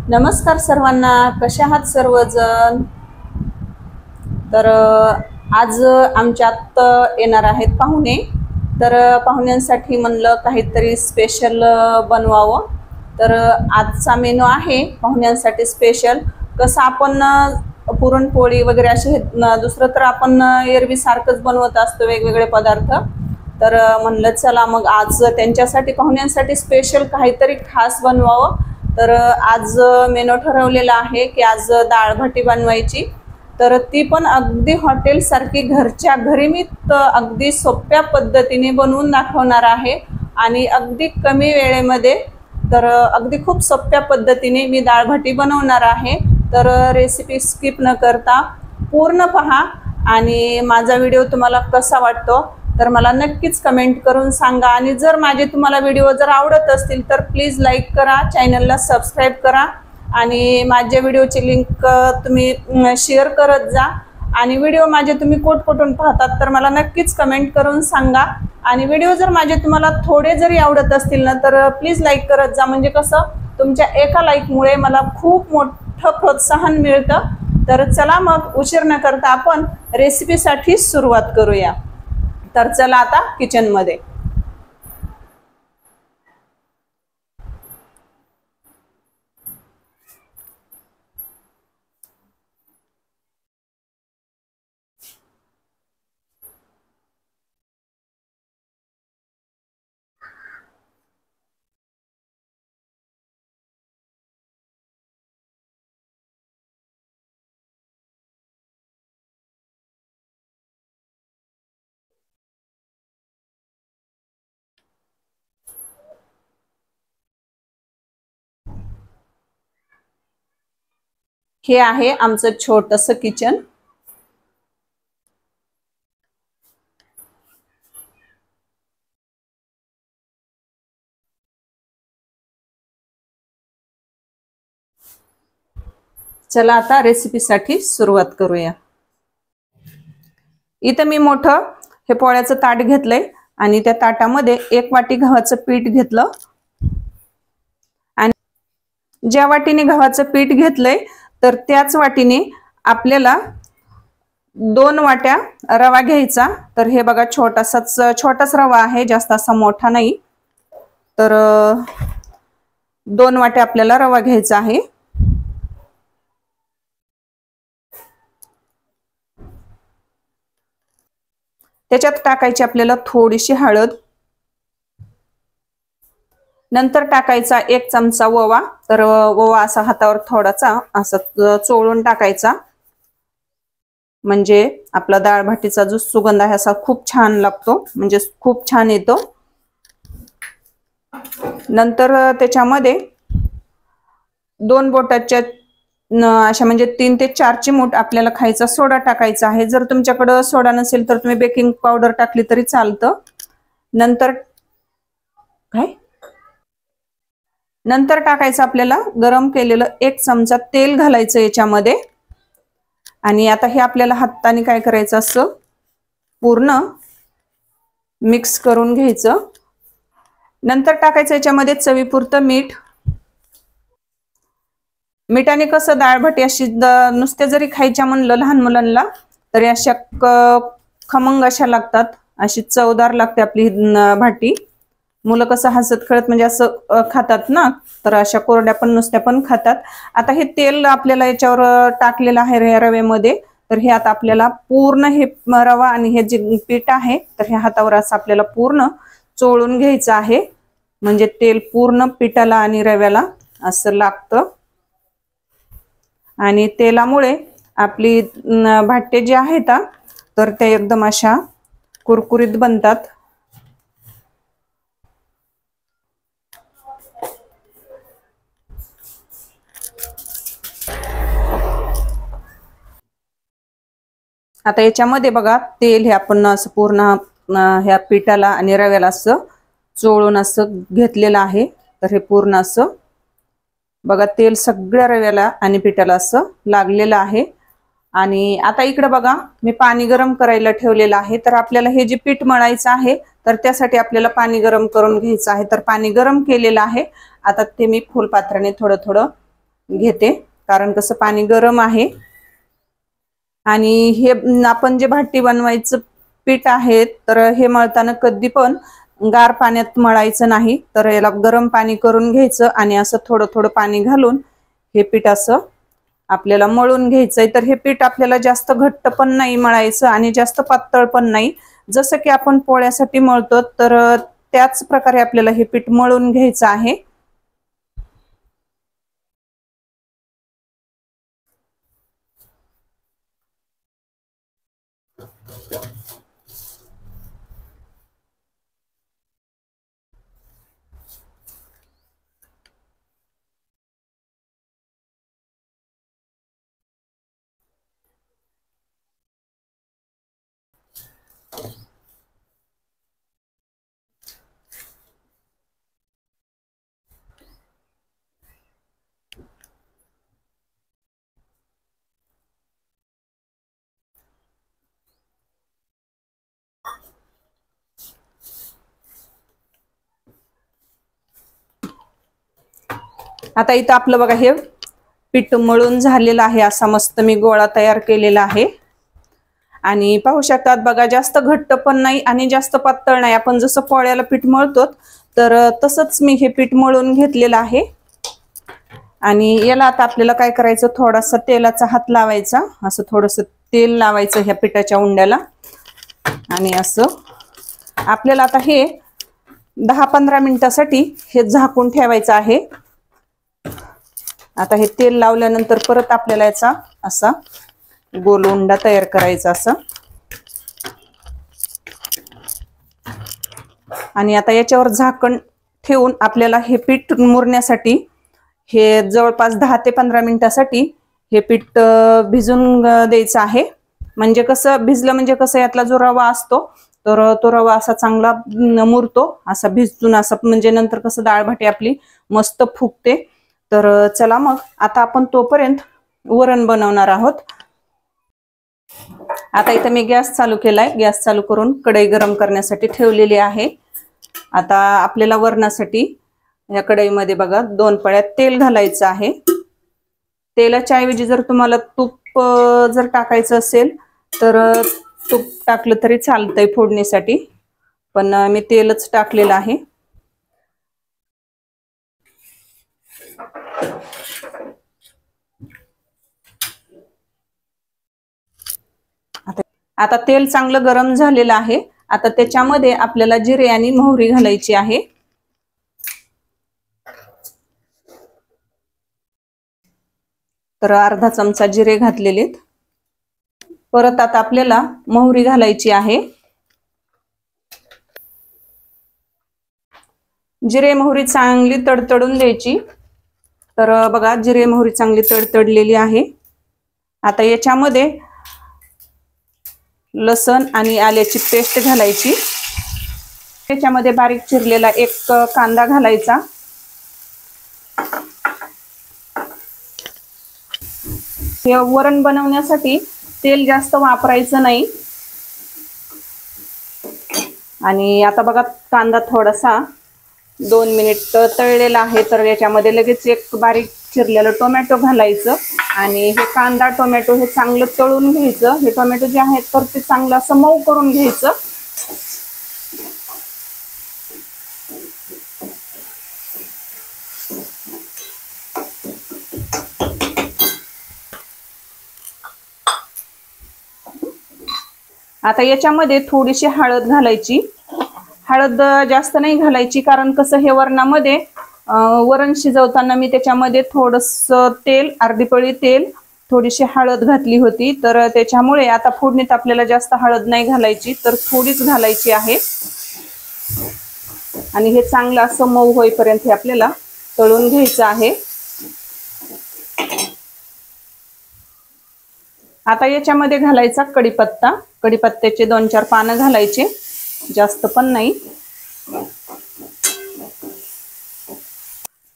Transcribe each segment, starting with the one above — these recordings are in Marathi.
नमस्कार सर्वांना, कशा आहात सर्वजण। तर आज आमच्यात येणार आहेत पाहुणे। तर पाहुण्यांसाठी म्हणलं काहीतरी स्पेशल बनवावं। तर आजचा मेनू आहे पाहुण्यांसाठी स्पेशल। कसं आपण पुरणपोळी वगैरे असे दुसरं तर आपण एरवी सारखंच बनवत असतो वेगवेगळे पदार्थ। तर म्हणलं चला मग आज त्यांच्यासाठी पाहुण्यांसाठी स्पेशल काहीतरी खास बनवावं। तर आज मेनू ठरवलेला आहे की आज डाळ भाटी बनवायची। तर ती पण अगदी हॉटेल सारखी घरच्या घरी मी अगदी सोप्या पद्धतीने बनवून दाखवणार आहे आणि अगदी कमी वेळेमध्ये। तर अगदी खूप सोप्या पद्धतीने मी डाळ भाटी बनवणार आहे। तर रेसिपी स्किप न करता पूर्ण पहा आणि माझा व्हिडिओ तुम्हाला कसा वाटतो तर मला नक्कीच कमेंट करून सांगा। आणि जर माझे तुम्हाला व्हिडिओ जर आवडत असतील तर प्लीज लाईक करा, चॅनलला सबस्क्राईब करा आणि माझ्या व्हिडिओची लिंक तुम्ही शेअर करत जा। आणि व्हिडिओ माझे तुम्ही कुठून पाहतात तर मला नक्कीच कमेंट करून सांगा। आणि व्हिडिओ जर माझे तुम्हाला थोडे जरी आवडत असतील ना तर प्लीज लाईक करत जा, म्हणजे कसं तुमच्या एका लाईकमुळे मला खूप मोठं प्रोत्साहन मिळतं। तर चला मग उशीर न करता आपण रेसिपीसाठी सुरुवात करूया। तर चला आता किचनमध्ये। हे आहे आमचं छोटंसं किचन। चला आता रेसिपीसाठी सुरुवात करूया। इथं मी मोठं हे पोळ्याचं ताट घेतलंय आणि त्या ताटामध्ये 1 वाटी गव्हाचं पीठ घेतलं। आणि ज्या वाटीने गव्हाचं पीठ घेतलंय तर त्याच वाटीने आपल्याला 2 वाट्या रवा घ्यायचा। तर हे बघा छोटाच रवा आहे, जास्त असा मोठा नाही। तर 2 वाट्या आपल्याला रवा घ्यायचा आहे। त्याच्यात टाकायची आपल्याला थोडीशी हळद, नंतर टाकायचा 1 चमचा ओवा। तर ओवा असा हातावर थोडासा असा चोळून टाकायचा, म्हणजे आपला डाळ भाटीचा जो सुगंध आहे असा खूप छान लागतो, म्हणजे खूप छान येतो। नंतर त्याच्यामध्ये 2 बोटाच्या अशा म्हणजे 3 ते 4 चिमूट आपल्याला खायचा सोडा टाकायचा आहे। जर तुमच्याकडे सोडा नसेल तर तुम्ही बेकिंग पावडर टाकली तरी चालतं। नंतर टाकायचं आपल्याला गरम केलेलं 1 चमचा तेल घालायचं याच्यामध्ये। आणि आता हे आपल्याला हाताने काय करायचं असं पूर्ण मिक्स करून घ्यायचं। नंतर टाकायचं याच्यामध्ये चवीपुरतं मीठ। मिठाने कसं डाळ भाटी अशी नुसते जरी खायच्या म्हणलं लहान मुलांना तरी अशा खमंग अशा लागतात, अशी चवदार लागते आपली भाटी। मुलं कसं हसत खेळत म्हणजे असं खातात ना, तर अशा कोरड्या पण नुसत्या पण खातात। आता हे तेल आपल्याला याच्यावर टाकलेलं आहे रव्यामध्ये। तर हे आता आपल्याला पूर्ण हे रवा आणि हे जे पीठ आहे तर हे हातावर असं आपल्याला पूर्ण चोळून घ्यायचं आहे, म्हणजे तेल पूर्ण पिठाला आणि रव्याला असं लागतं। आणि तेलामुळे आपली भाटे जे आहेत तर ते एकदम अशा कुरकुरीत बनतात। आता याच्यामध्ये बघा तेल हे आपण असं पूर्ण ह्या पिठाला आणि रव्याला असं चोळून असं घेतलेलं आहे। तर हे पूर्ण असं बघा तेल सगळ्या रव्याला आणि पिठाला असं लागलेलं आहे। आणि आता इकडे बघा मी पाणी गरम करायला ठेवलेलं आहे। तर आपल्याला हे जे पीठ मळायचं आहे तर त्यासाठी आपल्याला पाणी गरम करून घ्यायचं आहे। तर पाणी गरम केलेलं आहे, आता ते मी फुलपात्राने थोडं थोडं घेते, कारण कसं पाणी गरम आहे आणि हे आपण जे भाटी बनवायचं पीठ आहे तर हे मळताना कधी पण गार पाण्यात मळायचं नाही, तर याला गरम पाणी करून घ्यायचं आणि असं थोडं थोडं पाणी घालून हे पीठ असं आपल्याला मळून घ्यायचंय। तर हे पीठ आपल्याला जास्त घट्ट पण नाही मळायचं आणि जास्त पातळ पण नाही, जसं की आपण पोळ्यासाठी मळतो तर त्याच प्रकारे आपल्याला हे पीठ मळून घ्यायचं आहे। आता इथं आपलं बघा हे पीठ मळून झालेलं आहे, असा मस्त मी गोळा तयार केलेला आहे आणि पाहू शकतात बघा जास्त घट्ट पण नाही आणि जास्त पातळ नाही, आपण जसं पोळ्याला पीठ मळतो तर तसंच मी हे पीठ मळून घेतलेलं आहे। आणि याला आता आपल्याला काय करायचं, थोडासा तेलाचा हात लावायचा, असं थोडंसं तेल लावायचं ह्या पिठाच्या उंड्याला आणि असं आपल्याला आता हे 10-15 मिनिटासाठी हे झाकून ठेवायचं आहे। आता हे तेल लावल्यानंतर परत आपल्याला याचा असा गोल उंडा तयार करायचा असं, आणि आता याच्यावर झाकण ठेवून आपल्याला हे पीठ मुरण्यासाठी हे जवळपास 10 ते 15 मिनिटासाठी हे पीठ भिजून द्यायचं आहे। म्हणजे कसं भिजलं म्हणजे कसं यातला जो रवा असतो तर तो रवा असा चांगला मुरतो, असा भिजून असं, म्हणजे नंतर कसं डाळ भाटी आपली मस्त फुगते। तर चला मग आता आपण तोपर्यंत वरण बनवणार आहोत। आता इथं मी गॅस चालू केलाय, गॅस चालू करून कढई गरम करण्यासाठी ठेवलेली आहे। आता आपल्याला वरणासाठी या कढईमध्ये बघा 2 पळ्या तेल घालायचं आहे। तेलाच्या ऐवजी जर तुम्हाला तूप जर टाकायचं असेल तर तूप टाकलं तरी चालतंय फोडणीसाठी, पण मी तेलच टाकलेलं आहे। आता तेल चांगलं गरम झालेलं आहे। आता त्याच्यामध्ये आपल्याला जिरे आणि मोहरी घालायची आहे। तर अर्धा चमचा जिरे घातलेलेत, परत आता आपल्याला मोहरी घालायची आहे। जिरे मोहरी चांगली तडतडून द्यायची। तर बघा जिरे मोहरी चांगली तडतडलेली आहे। आता याच्यामध्ये लसण आणि आल्याची पेस्ट घालायची, त्याच्यामध्ये बारीक चिरलेला 1 कांदा घालायचा। हे वरण बनवण्यासाठी तेल जास्त वापरायचं नाही। आणि आता बघा कांदा थोडासा 2 मिनिट तळलेला आहे, तर याच्यामध्ये लगेच 1 बारीक चिरलेलं टोमॅटो घालायचं आणि हे कांदा टोमॅटो हे चांगलं तळून घ्यायचं। हे टोमॅटो जे आहेत तर ते चांगलं असं मऊ करून घ्यायचं। आता याच्यामध्ये थोडीशी हळद घालायची, हळद जास्त नाही घालायची, कारण कसं हे वरणामध्ये वरण शिजवताना मी त्याच्यामध्ये थोडंसं तेल, अर्धी पळी तेल, थोडीशी हळद घातली होती, तर त्याच्यामुळे आता फोडणीत आपल्याला जास्त हळद नाही घालायची, तर थोडीच घालायची आहे। आणि हे चांगलं असं मऊ होईपर्यंत हे आपल्याला तळून घ्यायचं आहे। आता याच्यामध्ये घालायचा कढीपत्ता, कढीपत्त्याचे 2-4 पानं घालायचे, जास्त पण नाही।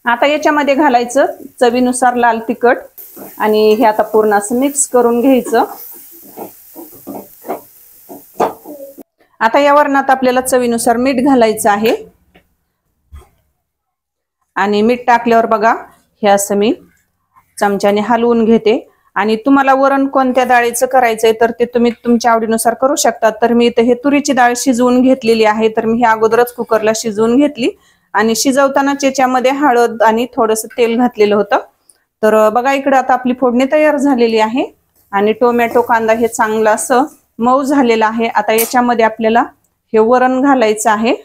आता याच्यामध्ये घालायचं चवीनुसार लाल तिखट आणि हे आता पूर्ण असं मिक्स करून घ्यायचं। आता या वरणात आपल्याला चवीनुसार मीठ घालायचं आहे आणि मीठ टाकल्यावर बघा हे असं मी चमच्याने हलवून घेते। आणि तुम्हाला वरण कोणत्या डाळीचं करायचंय तर ते तुम्ही तुमच्या आवडीनुसार करू शकता। तर मी इथे हे तुरीची डाळ शिजवून घेतलेली आहे, तर मी ही अगोदरच कुकरला शिजवून घेतली आणि शिजवताना त्याच्यामध्ये हळद आणि थोडंसं तेल घातलेलं होतं। तर बघा इकडे आता आपली फोडणी तयार झालेली आहे आणि टोमॅटो कांदा हे चांगलं असं मऊ झालेलं आहे। आता याच्यामध्ये आपल्याला हे वरण घालायचं आहे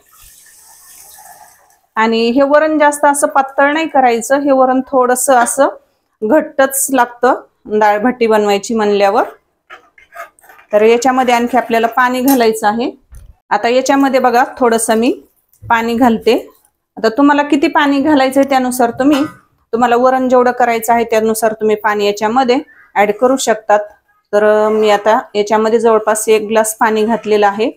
आणि हे वरण जास्त असं पातळ नाही करायचं, हे वरण थोडंसं असं घट्टच लागतं डाळ भट्टी बनवायची म्हणल्यावर। तर याच्यामध्ये आणखी आपल्याला पाणी घालायचं आहे। आता याच्यामध्ये बघा थोडंसं मी पाणी घालते। आता तुम्हाला किती पाणी घालायचंय त्यानुसार तुम्हाला वरण जेवढं करायचं आहे त्यानुसार तुम्ही पाणी याच्यामध्ये ऍड करू शकतात। तर मी आता याच्यामध्ये जवळपास 1 ग्लास पाणी घातलेलं आहे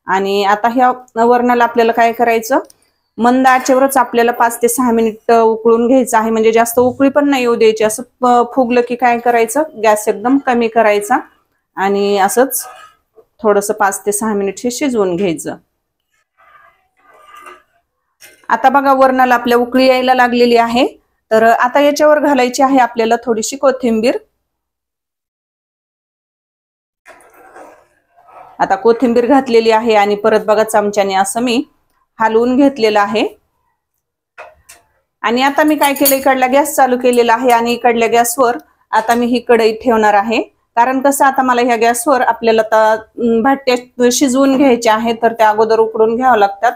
आणि आता ह्या वरणाला आपल्याला काय करायचं, मंद आचेवरच आपल्याला 5 ते 6 मिनिट उकळून घ्यायचं आहे। म्हणजे जास्त उकळी पण नाही येऊ द्यायची। असं फुगलं की काय करायचं, गॅस एकदम कमी करायचा आणि असंच थोडंसं 5 ते 6 मिनिट हे शिजवून घ्यायचं। आता बघा वरणाला आपल्या उकळी यायला लागलेली आहे। तर आता याच्यावर घालायची आहे आपल्याला थोडीशी कोथिंबीर। आता कोथिंबीर घातलेली आहे आणि परत बघा चमच्याने असं मी हलवून घेतलेलं आहे। आणि आता मी काय केलं, इकडला गॅस चालू केलेला आहे आणि इकडल्या गॅसवर आता मी ही कढई ठेवणार आहे। कारण कसं आता मला ह्या गॅसवर आपल्याला भाट्या शिजवून घ्यायच्या आहेत, तर त्या अगोदर उकडून घ्यावं लागतात।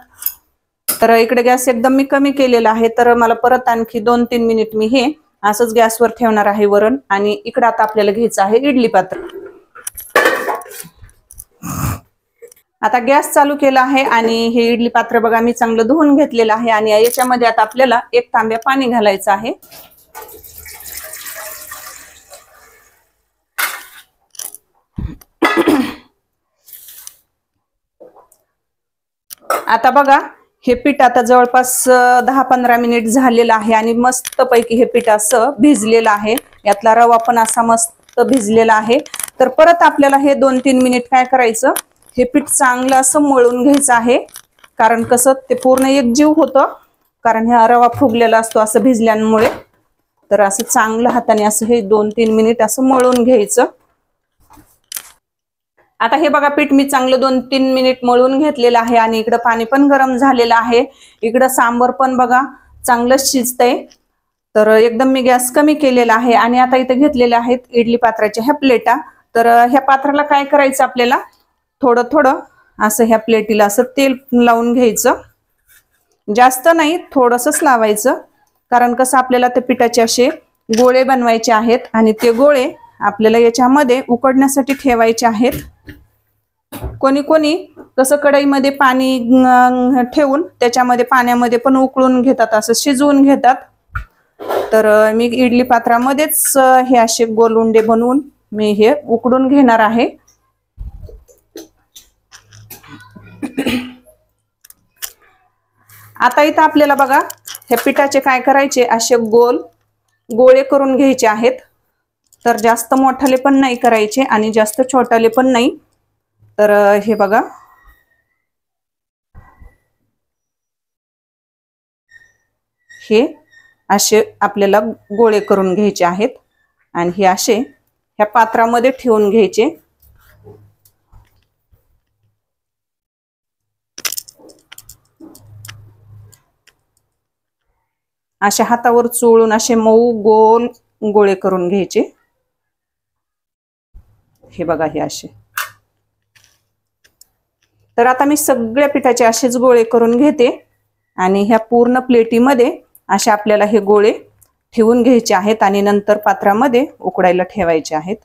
तर इकडे गॅस एकदम मी कमी केलेला आहे, तर मला परत आणखी 2-3 मिनिट मी हे असंच गॅसवर ठेवणार आहे वरण। आणि इकडे आता आपल्याला घ्यायचं आहे इडली पात्र। आता गॅस चालू केला आहे आणि हे इडली पात्र बघा मी चांगलं धुवून घेतलेलं आहे आणि याच्यामध्ये आता आपल्याला 1 तांब्या पाणी घालायचं आहे। आता बघा हे पीठ आता जवळपास 10-15 मिनिट झालेलं आहे आणि मस्त पैकी हे पीठ असं भिजलेलं आहे। यातला रवा पण असा मस्त भिजलेला आहे। तर परत आपल्याला हे 2-3 मिनिट काय करायचं, हे पीठ चांगलं असं मळून घ्यायचं आहे। कारण कसं ते पूर्ण एकजीव होतं, कारण हा रवा फुगलेला असतो असं भिजल्यामुळे। तर असं चांगलं हाताने असं हे 2-3 मिनिट असं मळून घ्यायचं। आता हे बघा पीठ मी चांगलं 2-3 मिनिट मळून घेतलेलं आहे आणि इकडं पाणी पण गरम झालेलं आहे। इकडं सांबर पण बघा चांगलं शिजतंय। तर एकदम मी गॅस कमी केलेला आहे आणि आता इथे घेतलेल्या आहेत इडली पात्राच्या ह्या प्लेटा। तर ह्या पात्राला काय करायचं, आपल्याला थोडं थोडं असं ह्या प्लेटीला असं तेल लावून घ्यायचं। जास्त नाही, थोडंसंच लावायचं। कारण कसं आपल्याला ते पिठाचे असे गोळे बनवायचे आहेत आणि ते गोळे आपल्याला याच्यामध्ये उकडण्यासाठी ठेवायचे आहेत। कोणी कोणी कसं कढईमध्ये पाणी ठेवून त्याच्यामध्ये पाण्यामध्ये पण उकळून घेतात, असं शिजवून घेतात। तर मी इडली पात्रामध्येच हे असे गोल उंडे बनवून मी हे उकडून घेणार आहे। आता इथं आपल्याला बघा हे पिठाचे काय करायचे, असे गोल गोळे करून घ्यायचे आहेत। तर जास्त मोठाले पण नाही करायचे आणि जास्त छोटाले पण नाही। तर हे बघा हे असे आपल्याला गोळे करून घ्यायचे आहेत आणि हे असे ह्या पात्रामध्ये ठेवून घ्यायचे। अशा हातावर चोळून असे मऊ गोल गोळे करून घ्यायचे। हे बघा हे असे। तर आता मी सगळ्या पिठाचे असेच गोळे करून घेते आणि ह्या पूर्ण प्लेटीमध्ये असे आपल्याला हे गोळे ठेवून घ्यायचे आहेत आणि नंतर पात्रामध्ये उकडायला ठेवायचे आहेत।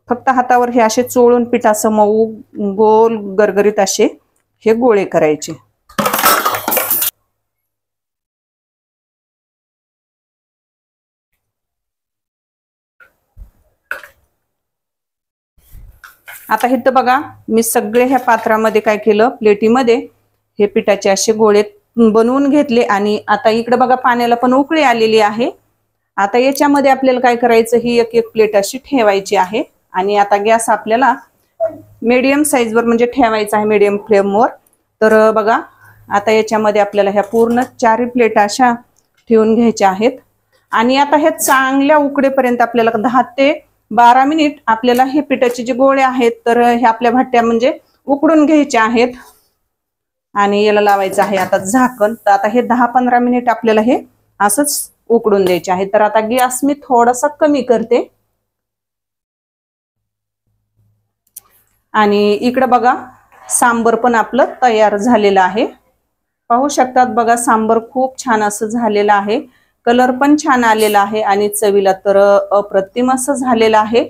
फक्त हातावर हे असे चोळून पिठाचं मऊ गोल गरगरीत असे हे गोळे करायचे। आता इथं बघा मी सगळे ह्या पात्रामध्ये काय केलं, प्लेटीमध्ये हे पिठाचे असे गोळे बनवून घेतले आणि आता इकडे बघा पाण्याला पण उकळी आलेली आहे। आता याच्यामध्ये आपल्याला काय करायचं, ही एक एक प्लेट अशी ठेवायची आहे आणि आता गॅस आपल्याला मीडियम साईजवर म्हणजे ठेवायचं आहे, मीडियम फ्लेमवर. तर बघा आता याच्यामध्ये आपल्याला ह्या पूर्ण 4 प्लेट अशा ठेवून घ्यायच्या आहेत. आणि आता हे चांगल्या उकडेपर्यंत आपल्याला 10 ते 12 मिनिट आपल्याला हे पिठाचे जे गोळे आहेत तर हे आपल्या भट्ट्या म्हणजे उकडून घ्यायचे आहेत. आणि याला लावायचं आहे आता झाकण. तर आता हे 10-15 मिनिट आपल्याला हे असंच उकडून द्यायचे आहे. तर आता गॅस मी थोडासा कमी करते. आणि इकडे बघा सांबर पण आपलं तयार झालेलं आहे. पाहू शकतात बघा, सांबर खूप छान असं झालेलं आहे. कलर पण छान आलेला आहे आणि चवीला तर अप्रतिम असं झालेलं आहे.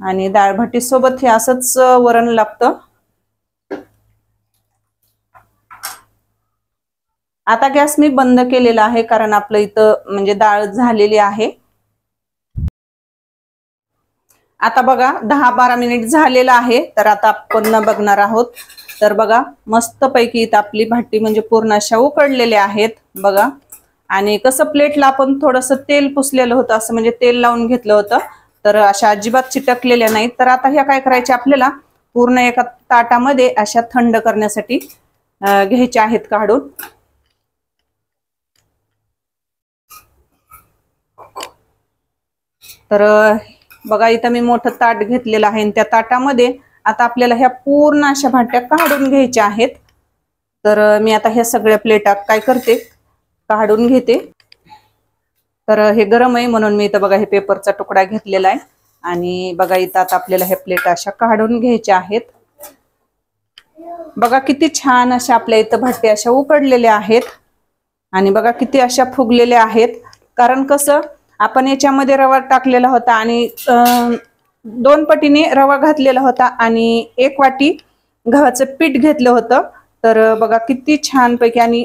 आणि डाळ भाटी सोबत हे असंच वरण लागतं. आता गॅस मी बंद केलेला आहे कारण आपलं इथं म्हणजे डाळ झालेली आहे. आता बघा 10-12 मिनिट झालेला आहे. तर आता आपण बघणार आहोत. तर बघा मस्त पैकी इथं आपली भाटी म्हणजे पूर्ण अशा उकडलेल्या आहेत बघा. आणि कसं प्लेटला आपण थोडंसं तेल पुसलेलं होतं, असं म्हणजे तेल लावून घेतलं होतं. तर अशा अजिबात चिटकलेल्या नाहीत. तर आता ह्या काय करायच्या आपल्याला पूर्ण एका ताटामध्ये अशा थंड करण्यासाठी घ्यायच्या आहेत काढून. तर बघा इथं मी मोठं ताट घेतलेलं आहे. त्या ताटामध्ये आता आपल्याला ह्या पूर्ण अशा भाट्या काढून घ्यायच्या आहेत. तर मी आता ह्या सगळ्या प्लेटा काय करते काढून घेते. तर हे गरम आहे म्हणून मी इथं बघा हे पेपरचा तुकडा घेतलेला आहे. आणि बघा इथं आता आपल्याला ह्या प्लेटा अशा काढून घ्यायच्या आहेत. बघा किती छान अशा आपल्या इथं भाट्या अशा उकडलेल्या आहेत. आणि बघा किती अशा फुगलेल्या आहेत. कारण कसं आपण याच्यामध्ये रवा टाकलेला होता आणि 2 पटीने रवा घातलेला होता आणि 1 वाटी गव्हाचं पीठ घेतलं होतं. तर बघा किती छान पैकी. आणि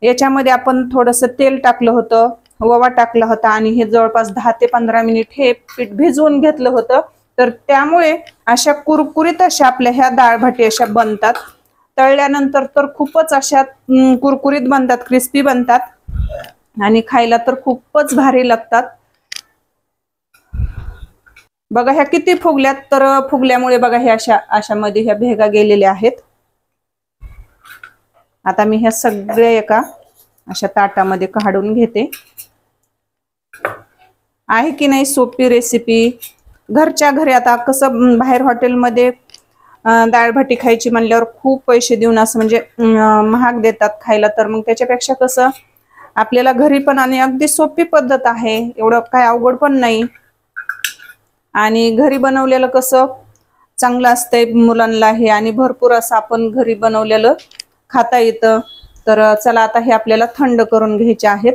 याच्यामध्ये आपण थोडंसं तेल टाकलं होतं, ओवा टाकला होता आणि हे जवळपास 10 ते 15 मिनिट हे पीठ भिजवून घेतलं होतं. तर त्यामुळे अशा कुरकुरीत अशा आपल्या ह्या डाळ भाटी अशा बनतात. तळल्यानंतर तर खूपच अशा कुरकुरीत बनतात, क्रिस्पी बनतात आणि खायला तर खूपच भारी लागतात. बघा ह्या किती फुगल्यात. तर फुगल्यामुळे बघा ह्या अशामध्ये ह्या भेगा गेलेल्या आहेत. आता मी ह्या सगळ्या एका अशा ताटामध्ये काढून घेते. आहे की नाही सोपी रेसिपी. घरच्या घरी आता कसं बाहेर हॉटेलमध्ये डाळ भाटी खायची म्हणल्यावर खूप पैसे देऊन असं म्हणजे महाग देतात खायला. तर मग त्याच्यापेक्षा कसं आपल्याला घरी पण आणि अगदी सोपी पद्धत आहे, एवढं काय अवघड पण नाही. आणि घरी बनवलेलं कसं चांगलं असतंय मुलांना हे. आणि भरपूर असं आपण घरी बनवलेलं खाता येतं. तर चला आता हे आपल्याला थंड करून घ्यायचे आहेत.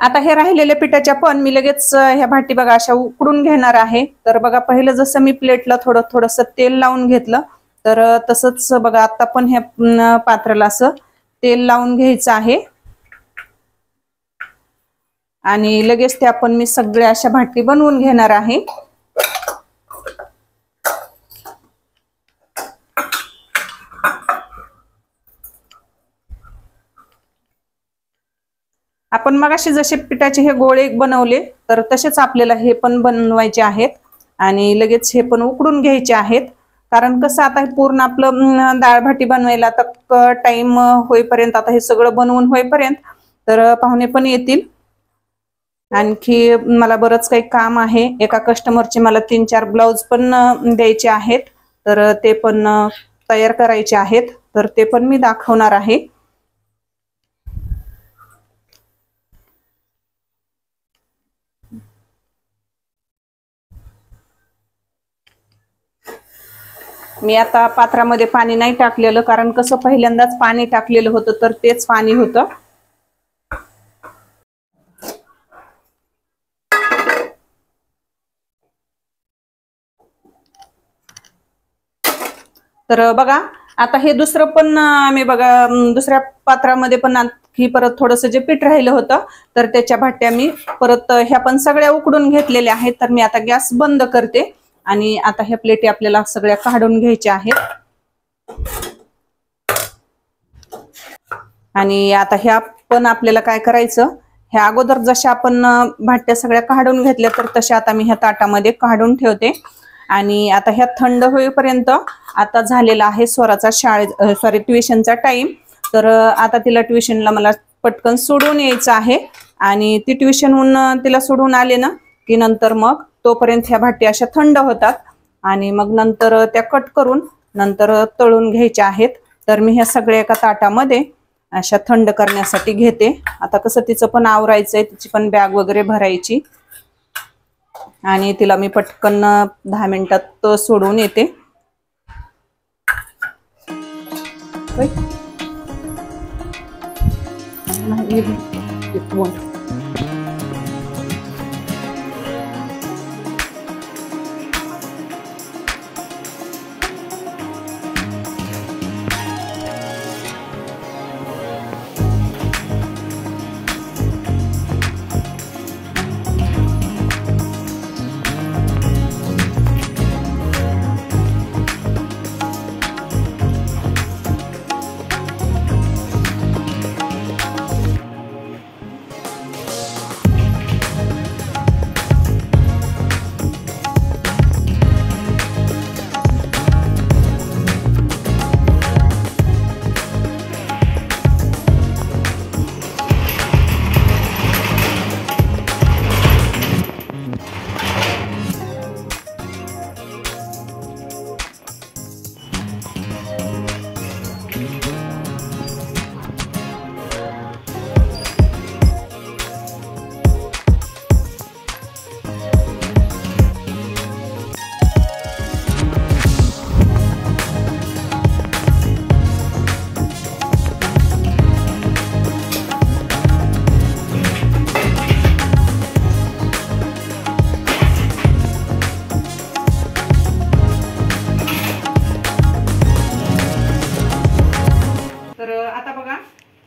आता हे राहिलेल्या पिठाच्या पण मी लगेच ह्या भाटी बघा अशा उकडून घेणार आहे. तर बघा पहिलं जसं मी प्लेटला थोडंसं तेल लावून घेतलं, तर तसंच बघा आता पण ह्या पात्राला असं तेल लावून घ्यायचं आहे. आणि लगेच ते आपण मी सगळ्या अशा भाटी बनवून घेणार आहे. आपण मगाशी जसे पिठाचे हे गोळे बनवले तर तसेच आपल्याला हे पण बनवायचे आहेत. आणि लगेच हे पण उकडून घ्यायचे आहेत. कारण कसं आता हे पूर्ण आपलं डाळ भाटी बनवायला आता टाइम होईपर्यंत, आता हे सगळं बनवून होईपर्यंत तर पाहुणे पण येतील. आणखी मला बरंच काही काम आहे. एका कस्टमरचे मला 3-4 ब्लाउज पण द्यायचे आहेत. तर ते पण तयार करायचे आहेत. तर ते पण मी दाखवणार आहे. मी आता पात्रामध्ये पाणी नाही टाकलेलं कारण कसं पहिल्यांदाच पाणी टाकलेलं होतं तर तेच पाणी होतं. तर बघा आता हे दुसरं पण आम्ही बघा दुसऱ्या पात्रामध्ये पण आणखी परत थोडंसं जे पीठ राहिलं होतं तर त्याच्या भाट्या मी परत ह्या पण सगळ्या उकडून घेतलेल्या आहेत. तर मी आता गॅस बंद करते. आणि आता ह्या प्लेटी आपल्याला सगळ्या काढून घ्यायच्या आहेत. आणि आता ह्या पण आपल्याला काय करायचं, ह्या अगोदर जशा आपण भाट्या सगळ्या काढून घेतल्या तर तशा आता मी ह्या ताटामध्ये काढून ठेवते. आणि आता ह्या थंड होईपर्यंत आता झालेला आहे स्वराचा ट्युशनचा टाइम। तर आता तिला ट्युशनला मला पटकन सोडून यायचं आहे आणि ती ट्युशनहून तिला सोडून आले ना की नंतर मग तोपर्यंत ह्या भाटी अशा थंड होतात आणि मग नंतर त्या कट करून नंतर तळून घ्यायच्या आहेत। तर मी ह्या सगळ्या एका ताटामध्ये अशा थंड करण्यासाठी घेते। आता कसं तिचं पण आवरायचंय, तिची पण बॅग वगैरे भरायची आणि तिला मी पटकन 10 मिनिटात सोडून येते।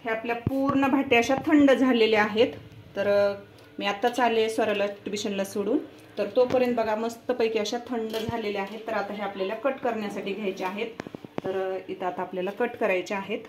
आपल्या पूर्ण भाट्या अशा थंड झालेल्या आहेत। तर मी आत्ताच आले स्वराला ट्युशनला सोडून, तर तोपर्यंत बघा मस्तपैकी अशा थंड झालेल्या आहेत। तर आता हे आपल्याला कट करण्यासाठी घ्यायचे आहेत। तर इथं आता आपल्याला कट करायचे आहेत।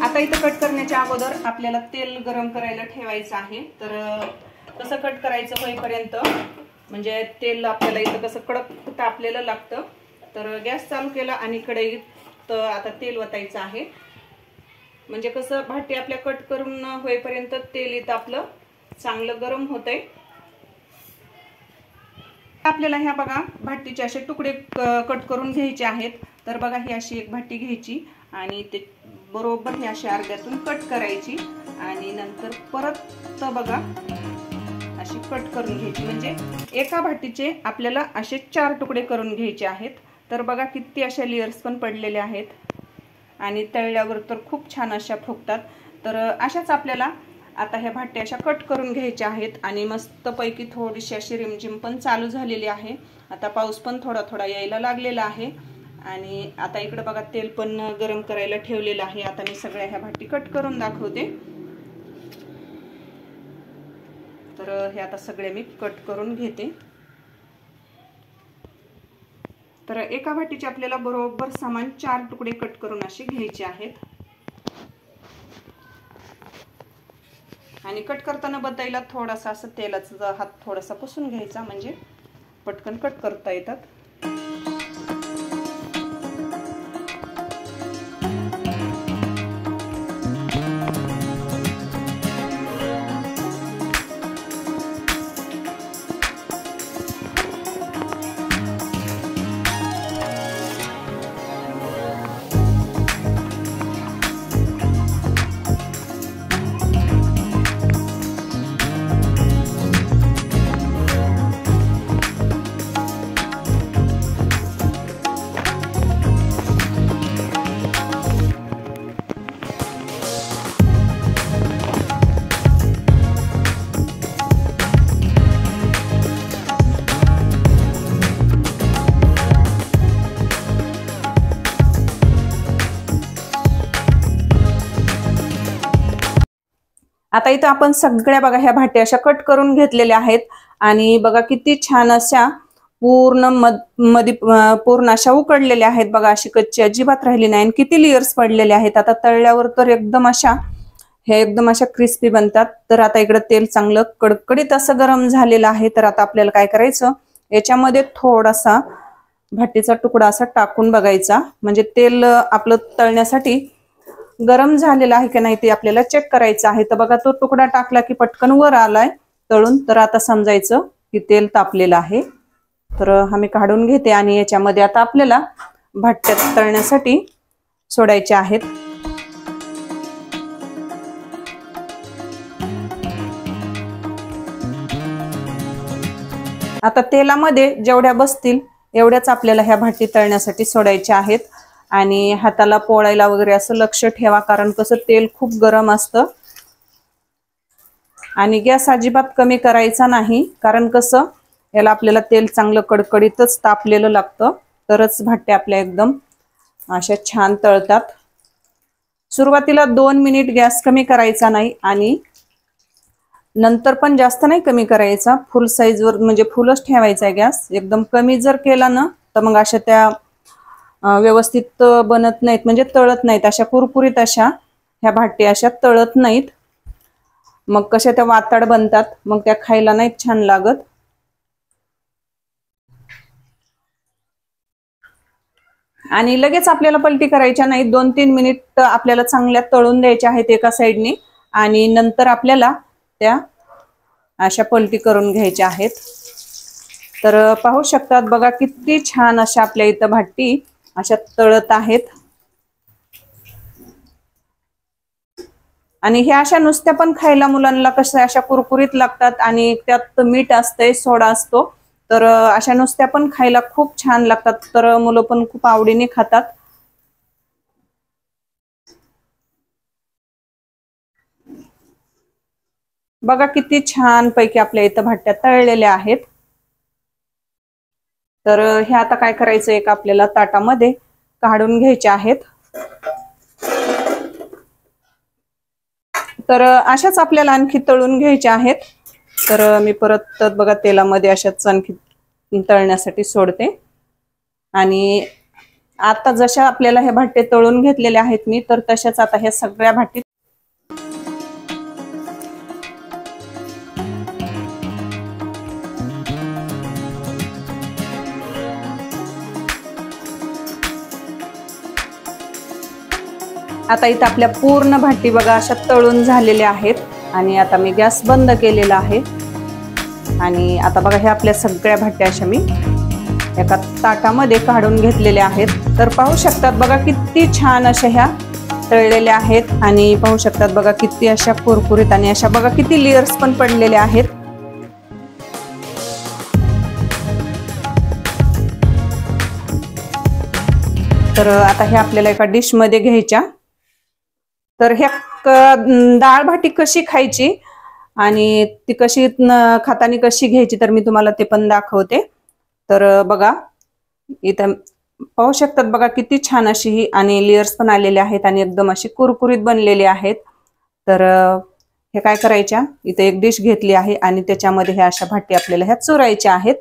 आता इथं कट करण्याच्या अगोदर आपल्याला तेल गरम करायला ठेवायचं आहे। तर कसं कट करायचं होईपर्यंत म्हणजे तेल आपल्याला इथं कसं कडक तापलेलं लागतं। तर गॅस चालू केला आणि कढईत आता तेल ओतायचं आहे। म्हणजे कसं भाटी आपल्या कट करून होईपर्यंत तेल इथं आपलं चांगलं गरम होतंय। आपल्याला ह्या बघा भाटीचे असे तुकडे कट करून घ्यायचे आहेत। तर बघा ही अशी एक भाटी घ्यायची आणि ते बरोबर हे अशा अर्ध्यातून कट करायची आणि नंतर परत बघा अशी कट करून घ्यायची। म्हणजे एका भाटीचे आपल्याला असे 4 तुकडे करून घ्यायचे आहेत। तर बघा किती अशा लेयर्स पण पडलेले आहेत आणि तळल्यावर तर खूप छान अशा फुगतात। तर अशाच आपल्याला आता ह्या भाट्या अशा कट करून घ्यायच्या आहेत आणि मस्तपैकी थोडीशी अशी रिमझिम पण चालू झालेली आहे। आता पाऊस पण थोडा थोडा यायला लागलेला आहे आणि आता इकडे बघा तेल पण गरम करायला ठेवलेलं आहे। आता मी सगळ्या ह्या भाटी कट करून दाखवते। तर हे आता सगळे मी कट करून घेते। तर एका भाटीचे आपल्याला बरोबर समान 4 तुकडे कट करून असे घ्यायचे आहेत आणि कट करताना बदाईला थोडासा असं तेलाचा हात थोडासा पुसून घ्यायचा म्हणजे पटकन कट करता येतात। आता इथं आपण सगळ्या बघा ह्या भाट्या अशा कट करून घेतलेल्या आहेत आणि बघा किती छान अशा पूर्ण मध्ये पूर्ण अशा उकडलेल्या आहेत बघा, अशी कच्ची अजिबात राहिली नाही. आणि किती लेयर्स पडलेले आहेत. आता तळल्यावर तर एकदम अशा क्रिस्पी बनतात. तर आता इकडे तेल चांगलं कडकडीत असं गरम झालेलं आहे. तर आता आपल्याला काय करायचं, याच्यामध्ये थोडासा भाटीचा तुकडा असा टाकून बघायचा, म्हणजे तेल आपलं तळण्यासाठी गरम झालेलं आहे की नाही ते आपल्याला चेक करायचं आहे. तर बघा, तो तुकडा टाकला की पटकन वर आलाय तळून. तर आता समजायचं की तेल तापलेलं आहे. तर हा मी काढून घेते आणि याच्यामध्ये आता आपल्याला भाट्यात तळण्यासाठी सोडायचे आहेत. आता तेलामध्ये जेवढ्या बसतील एवढ्याच आपल्याला ह्या भाटी तळण्यासाठी सोडायच्या आहेत. आणि हाताला पोळायला वगैरे असं लक्ष ठेवा, कारण कसं तेल खूप गरम असतं. आणि गॅस अजिबात कमी करायचा नाही, कारण कसं याला आपल्याला तेल चांगलं कडकडीतच तापलेलं लागतं, तरच भाट्या आपल्या एकदम अशा छान तळतात. सुरुवातीला 2 मिनिट गॅस कमी करायचा नाही आणि नंतर पण जास्त नाही कमी करायचा, फुल साईजवर म्हणजे फुलच ठेवायचा आहे गॅस. एकदम कमी जर केला ना तर मग अशा त्या व्यवस्थित बनत नाहीत, म्हणजे तळत नाहीत. अशा कुरकुरीत अशा ह्या भाट्या अशा तळत नाहीत. मग कशा त्या वातड बनतात, मग त्या खायला नाहीत छान लागत. आणि लगेच आपल्याला पलटी करायच्या नाही, 2-3 मिनिट आपल्याला चांगल्या तळून द्यायच्या आहेत एका साईडने. आणि नंतर आपल्याला त्या अशा पलटी करून घ्यायच्या आहेत. तर पाहू शकतात बघा, किती छान अशा आपल्या इथं भाटी अशा तळत आहेत. आणि ह्या अशा नुसत्या पण खायला मुलांना कशा अशा कुरकुरीत लागतात. आणि त्यात मीठ असतंय, सोडा असतो, तर अशा नुसत्या पण खायला खूप छान लागतात. तर मुलं पण खूप आवडीने खातात. बघा किती छान पैकी आपल्या इथं भाट्या तळलेल्या आहेत. तर हे आता काय करायचं, एक आपल्याला ताटामध्ये काढून घ्यायचे आहेत. तर अशाच आपल्याला आणखी तळून घ्यायच्या आहेत. तर मी परत बघा तेलामध्ये अशाच आणखी तळण्यासाठी सोडते. आणि आता जशा आपल्याला हे भाट्टे तळून घेतलेले आहेत मी, तर तशाच आता ह्या सगळ्या भाटी आता इथं आपल्या पूर्ण भाटी बघा अशा तळून झालेल्या आहेत. आणि आता मी गॅस बंद केलेला आहे. आणि आता बघा ह्या आपल्या सगळ्या भाट्या अशा मी एका ताटामध्ये काढून घेतलेल्या आहेत. तर पाहू शकतात बघा किती छान अशा ह्या तळलेल्या आहेत. आणि पाहू शकतात बघा किती अशा कुरकुरीत, आणि अशा बघा किती लेयर्स पण पडलेले आहेत. तर आता हे आपल्याला एका डिश मध्ये घ्यायच्या. तर ह्या डाळ भाटी कशी खायची आणि ती कशी खाताना कशी घ्यायची, तर मी तुम्हाला ते पण दाखवते. तर बघा इथं पाहू शकतात बघा किती छान अशी ही, आणि लेयर्स पण आलेले आहेत आणि एकदम अशी कुरकुरीत बनलेली आहेत. तर हे काय करायच्या, इथे एक डिश घेतली आहे आणि त्याच्यामध्ये ह्या अशा भाटी आपल्याला ह्या चुरायच्या आहेत.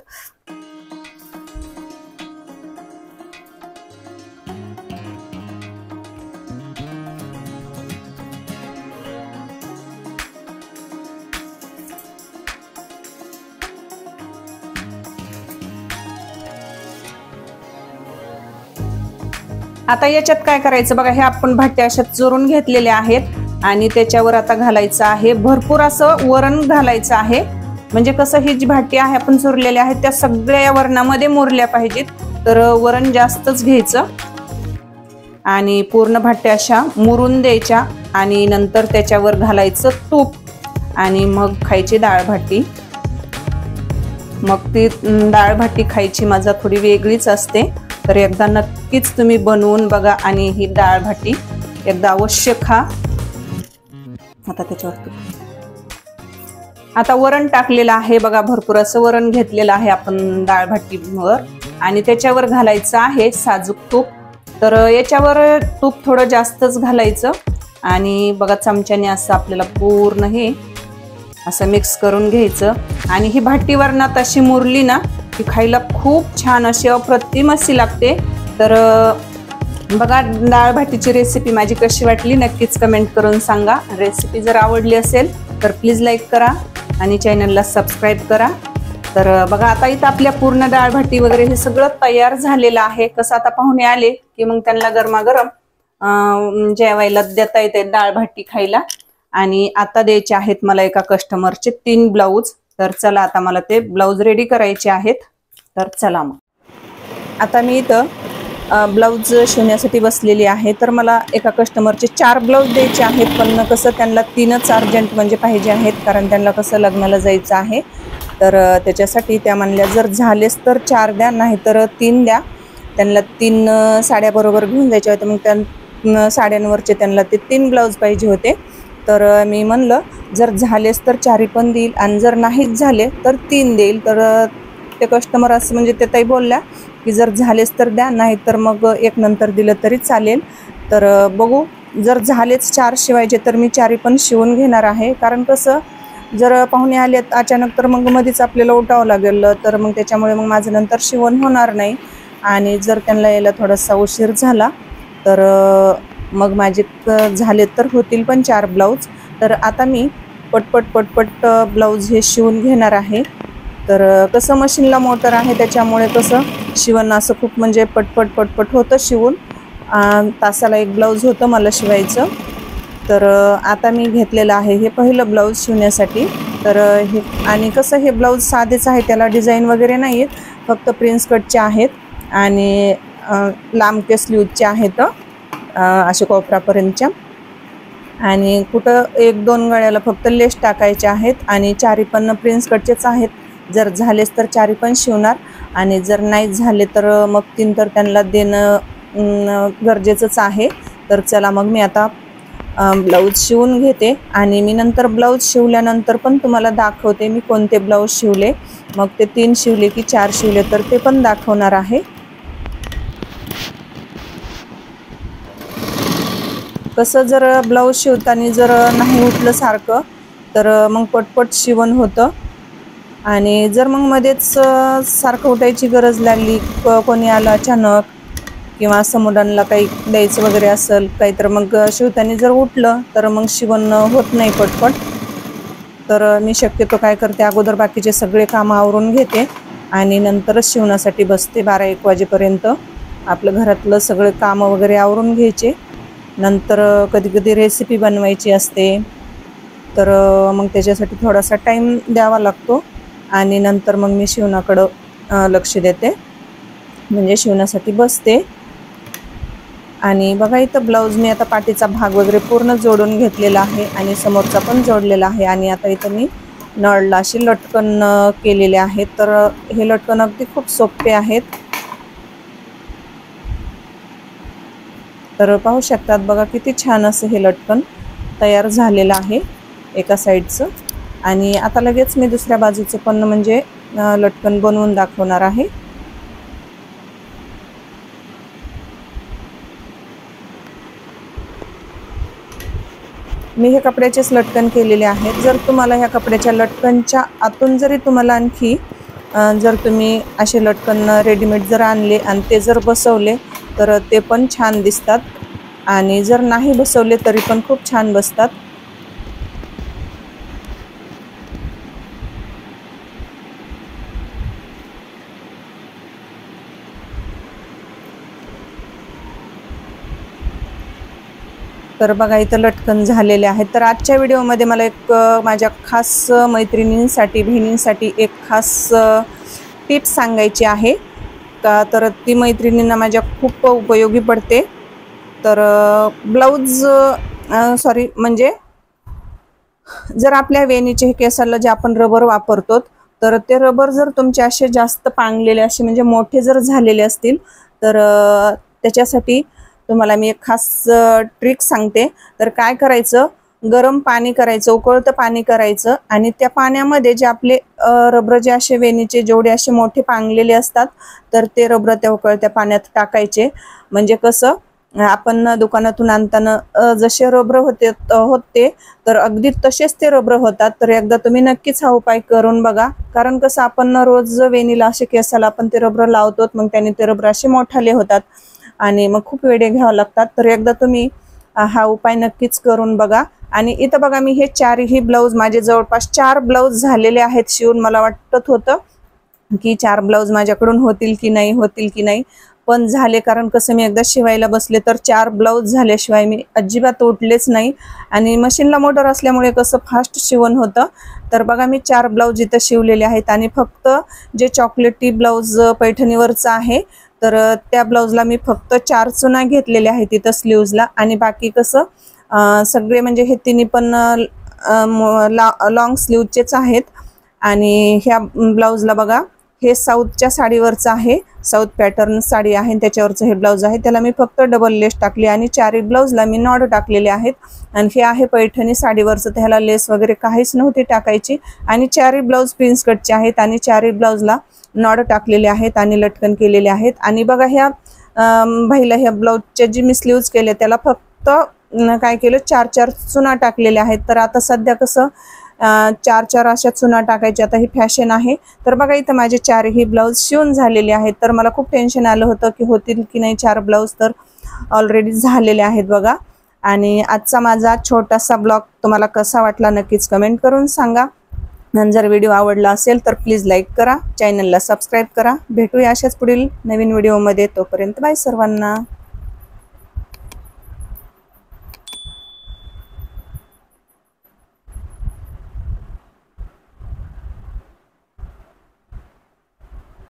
आता याच्यात काय करायचं बघा, हे आपण भाट्या अशा चुरून घेतलेल्या आहेत आणि त्याच्यावर आता घालायचं आहे भरपूर असं वरण घालायचं आहे. म्हणजे कसं ही जी भाटी आहे आपण चुरलेल्या आहेत त्या सगळ्या या वरणामध्ये मुरल्या पाहिजेत. तर वरण जास्तच घ्यायचं आणि पूर्ण भाट्या अशा मुरून द्यायच्या आणि नंतर त्याच्यावर घालायचं तूप आणि मग खायची डाळ भाटी. मग ती डाळ भाटी खायची मजा थोडी वेगळीच असते. तर एकदा नक्कीच तुम्ही बनवून बघा आणि ही डाळ भाटी एकदा अवश्य खा. आता त्याच्यावर आता वरण टाकलेलं आहे बघा, भरपूर असं वरण घेतलेलं आहे आपण डाळ भाटीवर आणि त्याच्यावर घालायचं आहे साजूक तूप. तर याच्यावर तूप थोडं जास्तच घालायचं आणि बघा चमच्याने असं आपल्याला पूर्ण हे असं मिक्स करून घ्यायचं. आणि ही भाटी वरणात अशी मुरली ना ती खायला खूप छान अशी अप्रतिम अशी लागते। तर बघा डाळ भाटीची रेसिपी माझी कशी वाटली नक्कीच कमेंट करून सांगा। रेसिपी जर आवडली असेल तर प्लीज लाईक करा आणि चॅनलला सबस्क्राईब करा। तर बघा आता इथं आपल्या पूर्ण डाळ भाटी वगैरे हे सगळं तयार झालेलं आहे। कसं आता पाहुणे आले की मग त्यांना गरमागरम जेवायला देता येते डाळ भाटी खायला। आणि आता द्यायचे आहेत मला एका कस्टमरचे 3 ब्लाऊज। तर चला आता मला ते ब्लाऊज रेडी करायचे आहेत। तर चला मग आता मी इथं ब्लाऊज शिवण्यासाठी बसलेली आहे। तर मला एका कस्टमरचे 4 ब्लाऊज द्यायचे आहेत, पण कसं त्यांना 3च अर्जंट म्हणजे पाहिजे आहेत, कारण त्यांना कसं लग्नाला जायचं आहे। तर त्याच्यासाठी त्या म्हणल्या जर झालेच तर 4 द्या, नाही तर 3 द्या। त्यांना 3 साड्या बरोबर घेऊन जायच्या होत्या, मग त्या साड्यांवरचे त्यांना ते 3 ब्लाऊज पाहिजे होते। तर मी म्हणलं जर झालेच तर 4 पण देईल आणि जर नाहीच झाले तर 3 देईल। तर ते कस्टमर असं म्हणजे ते ताई बोलल्या की जर झालेच तर द्या, नाही तर मग एक नंतर दिलं तरी चालेल। तर बघू जर झालेच 4 शिवायचे तर मी 4 पण शिवून घेणार आहे, कारण कसं जर पाहुणे आलेत अचानक तर मग मध्येच आपल्याला उठावं लागेल, तर मग त्याच्यामुळे मग माझं नंतर शिवण होणार नाही। आणि जर त्यांना यायला थोडासा उशीर झाला तर मग माझे झाले तर होतील पण 4 ब्लाऊज। तर आता मी पटपट ब्लाऊज हे शिवून घेणार आहे। तर कसं मशीनला मोटर आहे त्याच्यामुळे कसं शिवण असं खूप म्हणजे पटपट होतं शिवून। तासाला 1 ब्लाऊज होतं मला शिवायचं। तर आता मी घेतलेलं आहे हे पहिलं ब्लाऊज शिवण्यासाठी। तर हे आणि कसं हे ब्लाऊज साधेच आहे, त्याला डिझाईन वगैरे नाही आहेत, फक्त प्रिन्स कटचे आहेत आणि लांब के स्लीवचे आहेत असे कोपरापर्यंतच्या। आणि कुठं 1-2 गळ्याला फक्त लेस टाकायचे आहेत आणि 4 पण प्रिन्स कटचेच आहेत। जर झालेच तर 4 पण शिवणार आणि जर नाही झाले तर मग 3 तर त्यांना देणं गरजेचंच आहे। तर चला मग मी आता ब्लाऊज शिवून घेते आणि मी नंतर ब्लाऊज शिवल्यानंतर पण तुम्हाला दाखवते मी कोणते ब्लाऊज शिवले, मग ते 3 शिवले की 4 शिवले तर ते पण दाखवणार आहे। कसं जर ब्लाऊज शिवताना जर नाही उठलं सारखं तर मग पटपट शिवण होतं आणि जर मग मध्येच सारखं उठायची गरज लागली, कोणी आलं अचानक किंवा समुदांना काही द्यायचं वगैरे असेल काही, तर मग शिवताना जर उठलं तर मग शिवण होत नाही पटपट। तर मी शक्यतो काय करते अगोदर बाकीचे सगळे कामं आवरून घेते आणि नंतरच शिवण्यासाठी बसते। 12-1 वाजेपर्यंत आपलं घरातलं सगळे कामं वगैरे आवरून घ्यायचे। नंतर कधी रेसिपी बनवायची असते, तर मग त्याच्यासाठी थोडासा टाईम द्यावा लागतो आणि नंतर मग मी शिवणाकडं लक्ष देते, म्हणजे शिवण्यासाठी बसते। आणि बघा इथं ब्लाऊज मी आता पाठीचा भाग वगैरे पूर्ण जोडून घेतलेला आहे आणि समोरचा पण जोडलेला आहे। आणि आता इथं मी नळला अशी लटकन केलेले आहेत। तर हे लटकन अगदी खूप सोपे आहेत। तर पाहू शकतात बघा किती छान असं हे लटकन तयार झालेलं आहे एका साईडचं। आणि आता लगेच मी दुसऱ्या बाजूचं पण म्हणजे लटकन बनवून दाखवणार आहे। मी हे कपड्याचेच लटकन केलेले आहेत। जर तुम्हाला ह्या कपड्याच्या लटकनच्या आतून जरी तुम्हाला आणखी जर तुम्ही असे लटकन रेडीमेड जर आणले आणि ते जर बसवले तर ते पण छान दिसतात आणि जर नाही बसवले तरी पण खूप छान बसतात। तर बघा इथं लटकन झालेले आहेत। तर आजच्या व्हिडिओमध्ये मला एक माझ्या खास मैत्रिणींसाठी बहिणींसाठी एक खास टिप्स सांगायची आहे का, तर ती मैत्रिणींना माझ्या खूप उपयोगी पडते। तर ब्लाऊज सॉरी म्हणजे जर आपल्या वेणीचे केसाला जे आपण रबर वापरतो तर ते रबर जर तुमचे असे जास्त पांगलेले असे म्हणजे मोठे जर झालेले असतील तर त्याच्यासाठी तुम्हाला मी एक खास ट्रिक सांगते। तर काय करायचं, गरम पाणी करायचं, उकळतं पाणी करायचं आणि त्या पाण्यामध्ये जे आपले रबर जे असे वेणीचे जेवढे असे मोठे पांगलेले असतात तर ते रबर त्या उकळत्या पाण्यात टाकायचे। म्हणजे कसं आपण दुकानातून आणताना जसे रबर होते तर अगदी तसेच ते रबर होतात. तर एकदा तुम्ही नक्कीच हा उपाय करून बघा. कारण कसं आपण रोज वेणीला असे केसाला आपण ते रबर लावतो, मग त्याने ते रबर असे मोठाले होतात आणि मग खूप वेळे घ्यावं लागतात. तर एकदा तुम्ही हा उपाय नक्कीच करून बघा. आणि इथं बघा, मी हे चारही ब्लाऊज माझे जवळपास 4 ब्लाऊज झालेले आहेत शिवून. मला वाटत होतं की 4 ब्लाऊज माझ्याकडून होतील की नाही, पण झाले. कारण कसं मी एकदा शिवायला बसले तर 4 ब्लाऊज झाल्याशिवाय मी अजिबात उठलेच नाही. आणि मशीनला मोटर असल्यामुळे कसं फास्ट शिवण होतं. तर बघा, मी 4 ब्लाऊज इथं शिवलेले आहेत. आणि फक्त जे चॉकलेटी ब्लाऊज पैठणीवरचं आहे, तर त्या ब्लाऊजला मी फक्त 4 चुना घेतलेल्या आहेत इथं स्लीव्जला. आणि बाकी कसं सगळे म्हणजे हे तिन्ही पण लॉंग स्लीवचेच आहेत. आणि ह्या ब्लाऊजला बघा, हे साऊथच्या साडीवरचं आहे, साऊथ पॅटर्न साडी आहे, त्याच्यावरचं हे ब्लाऊज आहे. त्याला मी फक्त डबल लेस टाकली आणि 4 ब्लाऊजला मी नॉड टाकलेले आहेत. आणि हे आहे पैठणी साडीवरचं, त्याला लेस वगैरे काहीच नव्हती टाकायची. आणि 4 ब्लाऊज प्रिन्स कटचे आहेत आणि 4 ब्लाऊजला नॉड टाकलेले आहेत आणि लटकन केलेले आहेत. आणि बघा, ह्या ह्या ब्लाऊजच्या जी मी स्लीव्ज केले त्याला फक्त काय केलं, 4 चुना टाकलेल्या आहेत. तर आता सध्या कसं 4 अशा चुना टाकायची आता ही फॅशन आहे. तर बघा, इथं माझे 4ही ब्लाऊज शिवून झालेले आहेत. तर मला खूप टेन्शन आलं होतं की होतील की नाही 4 ब्लाऊज, तर ऑलरेडी झालेले आहेत बघा. आणि आजचा माझा छोटासा ब्लॉग तुम्हाला कसा वाटला नक्कीच कमेंट करून सांगा. आणि जर व्हिडिओ आवडला असेल तर प्लीज लाईक करा, चॅनलला सबस्क्राईब करा. भेटूया अशाच पुढील नवीन व्हिडिओमध्ये. तोपर्यंत बाय सर्वांना.